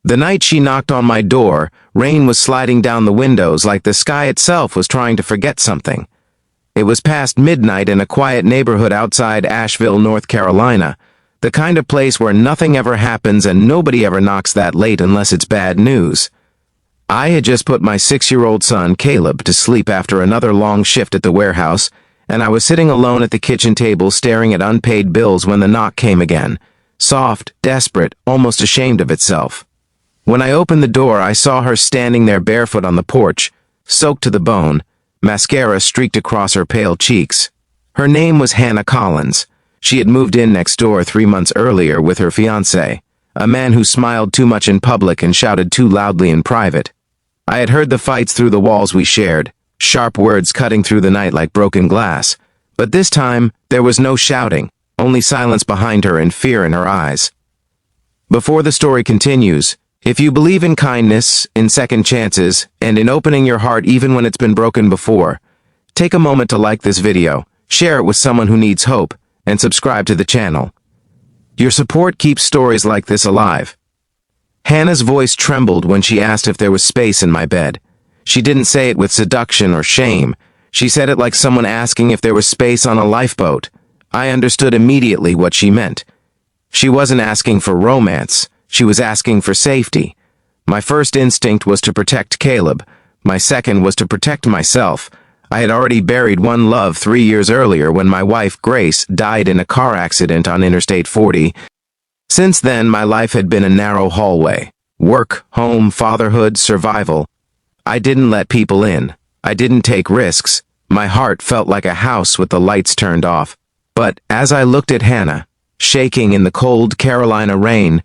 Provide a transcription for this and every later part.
The night she knocked on my door, rain was sliding down the windows like the sky itself was trying to forget something. It was past midnight in a quiet neighborhood outside Asheville, North Carolina, the kind of place where nothing ever happens and nobody ever knocks that late unless it's bad news. I had just put my 6-year-old son, Caleb, to sleep after another long shift at the warehouse, and I was sitting alone at the kitchen table staring at unpaid bills when the knock came again. Soft, desperate, almost ashamed of itself. When I opened the door, I saw her standing there barefoot on the porch, soaked to the bone, mascara streaked across her pale cheeks. Her name was Hannah Collins. She had moved in next door 3 months earlier with her fiancé, a man who smiled too much in public and shouted too loudly in private. I had heard the fights through the walls we shared, sharp words cutting through the night like broken glass. But this time, there was no shouting, only silence behind her and fear in her eyes. Before the story continues, if you believe in kindness, in second chances, and in opening your heart even when it's been broken before, take a moment to like this video, share it with someone who needs hope, and subscribe to the channel. Your support keeps stories like this alive. Hannah's voice trembled when she asked if there was space in my bed. She didn't say it with seduction or shame. She said it like someone asking if there was space on a lifeboat. I understood immediately what she meant. She wasn't asking for romance. She was asking for safety. My first instinct was to protect Caleb. My second was to protect myself. I had already buried one love 3 years earlier when my wife, Grace, died in a car accident on Interstate 40. Since then, my life had been a narrow hallway. Work, home, fatherhood, survival. I didn't let people in. I didn't take risks. My heart felt like a house with the lights turned off. But as I looked at Hannah, shaking in the cold Carolina rain,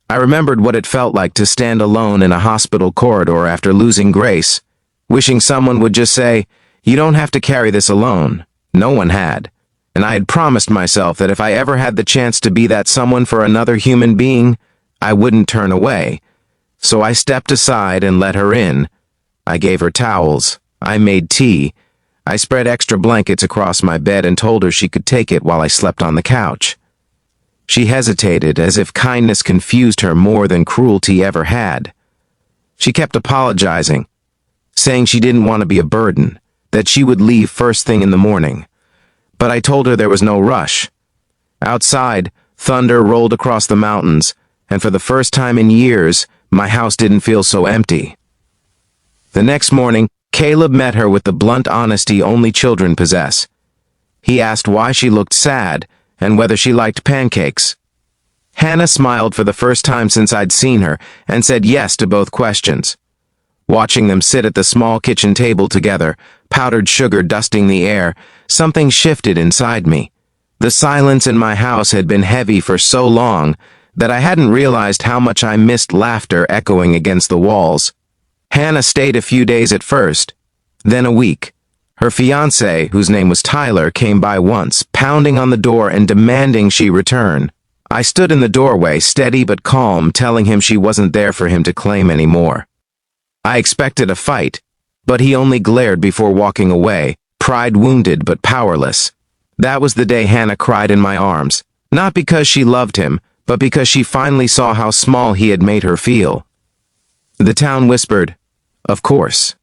I remembered what it felt like to stand alone in a hospital corridor after losing Grace, wishing someone would just say, "You don't have to carry this alone." No one had. And I had promised myself that if I ever had the chance to be that someone for another human being, I wouldn't turn away. So I stepped aside and let her in. I gave her towels. I made tea. I spread extra blankets across my bed and told her she could take it while I slept on the couch. She hesitated, as if kindness confused her more than cruelty ever had. She kept apologizing, saying she didn't want to be a burden, that she would leave first thing in the morning. But I told her there was no rush. Outside, thunder rolled across the mountains, and for the first time in years, my house didn't feel so empty. The next morning, Caleb met her with the blunt honesty only children possess. He asked why she looked sad and whether she liked pancakes. Hannah smiled for the first time since I'd seen her and said yes to both questions. Watching them sit at the small kitchen table together, powdered sugar dusting the air, something shifted inside me. The silence in my house had been heavy for so long that I hadn't realized how much I missed laughter echoing against the walls. Hannah stayed a few days at first, then a week. Her fiancé, whose name was Tyler, came by once, pounding on the door and demanding she return. I stood in the doorway, steady but calm, telling him she wasn't there for him to claim anymore. I expected a fight, but he only glared before walking away, pride wounded but powerless. That was the day Hannah cried in my arms, not because she loved him, but because she finally saw how small he had made her feel. The town whispered, "Of course."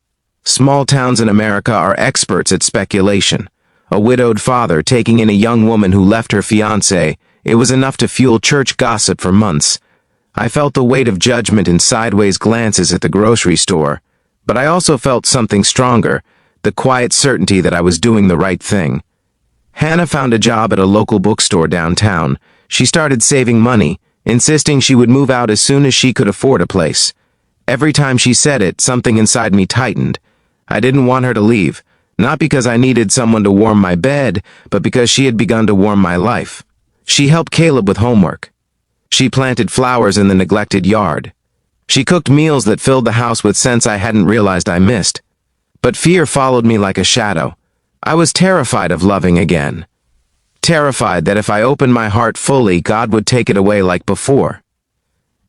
Small towns in America are experts at speculation. A widowed father taking in a young woman who left her fiancé, it was enough to fuel church gossip for months. I felt the weight of judgment in sideways glances at the grocery store, but I also felt something stronger, the quiet certainty that I was doing the right thing. Hannah found a job at a local bookstore downtown. She started saving money, insisting she would move out as soon as she could afford a place. Every time she said it, something inside me tightened. I didn't want her to leave, not because I needed someone to warm my bed, but because she had begun to warm my life. She helped Caleb with homework. She planted flowers in the neglected yard. She cooked meals that filled the house with scents I hadn't realized I missed. But fear followed me like a shadow. I was terrified of loving again. Terrified that if I opened my heart fully, God would take it away like before.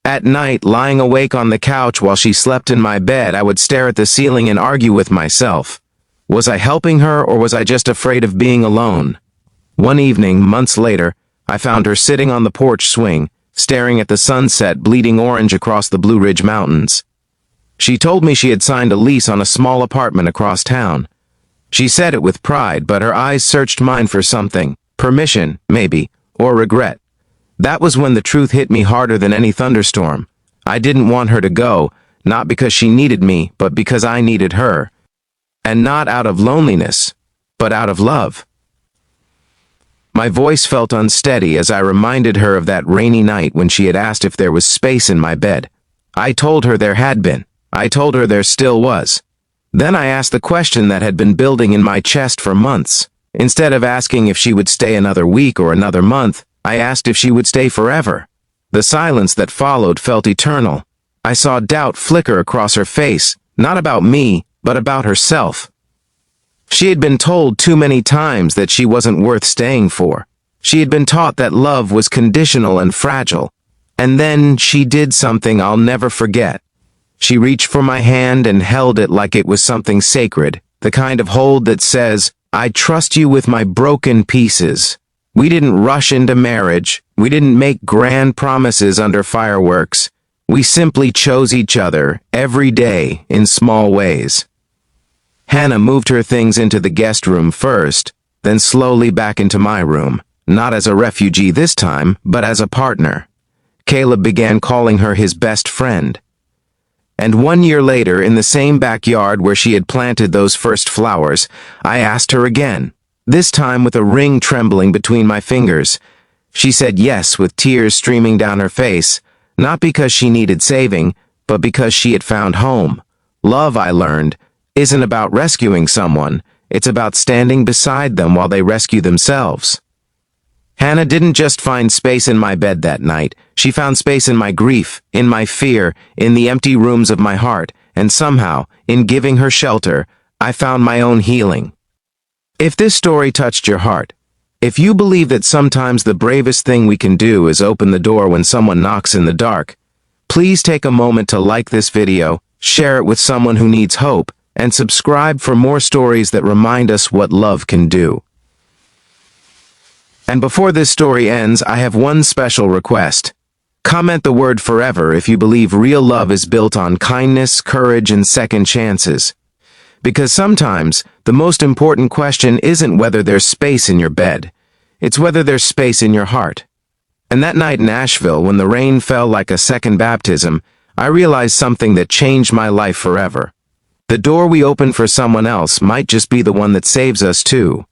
At night, lying awake on the couch while she slept in my bed, I would stare at the ceiling and argue with myself. Was I helping her, or was I just afraid of being alone? One evening, months later, I found her sitting on the porch swing, staring at the sunset bleeding orange across the Blue Ridge Mountains. She told me she had signed a lease on a small apartment across town. She said it with pride, but her eyes searched mine for something. Permission, maybe, or regret. That was when the truth hit me harder than any thunderstorm. I didn't want her to go, not because she needed me, but because I needed her. And not out of loneliness, but out of love. My voice felt unsteady as I reminded her of that rainy night when she had asked if there was space in my bed. I told her there had been. I told her there still was. Then I asked the question that had been building in my chest for months. Instead of asking if she would stay another week or another month, I asked if she would stay forever. The silence that followed felt eternal. I saw doubt flicker across her face, not about me, but about herself. She had been told too many times that she wasn't worth staying for. She had been taught that love was conditional and fragile. And then she did something I'll never forget. She reached for my hand and held it like it was something sacred, the kind of hold that says, "I trust you with my broken pieces." We didn't rush into marriage. We didn't make grand promises under fireworks. We simply chose each other, every day, in small ways. Hannah moved her things into the guest room first, then slowly back into my room, not as a refugee this time, but as a partner. Caleb began calling her his best friend. And 1 year later, in the same backyard where she had planted those first flowers, I asked her again, this time with a ring trembling between my fingers. She said yes with tears streaming down her face, not because she needed saving, but because she had found home. Love, I learned, isn't about rescuing someone, it's about standing beside them while they rescue themselves. Hannah didn't just find space in my bed that night, she found space in my grief, in my fear, in the empty rooms of my heart, and somehow, in giving her shelter, I found my own healing. If this story touched your heart, if you believe that sometimes the bravest thing we can do is open the door when someone knocks in the dark, please take a moment to like this video, share it with someone who needs hope, and subscribe for more stories that remind us what love can do. And before this story ends, I have one special request. Comment the word forever if you believe real love is built on kindness, courage, and second chances. Because sometimes, the most important question isn't whether there's space in your bed. It's whether there's space in your heart. And that night in Asheville, when the rain fell like a second baptism, I realized something that changed my life forever. The door we open for someone else might just be the one that saves us too.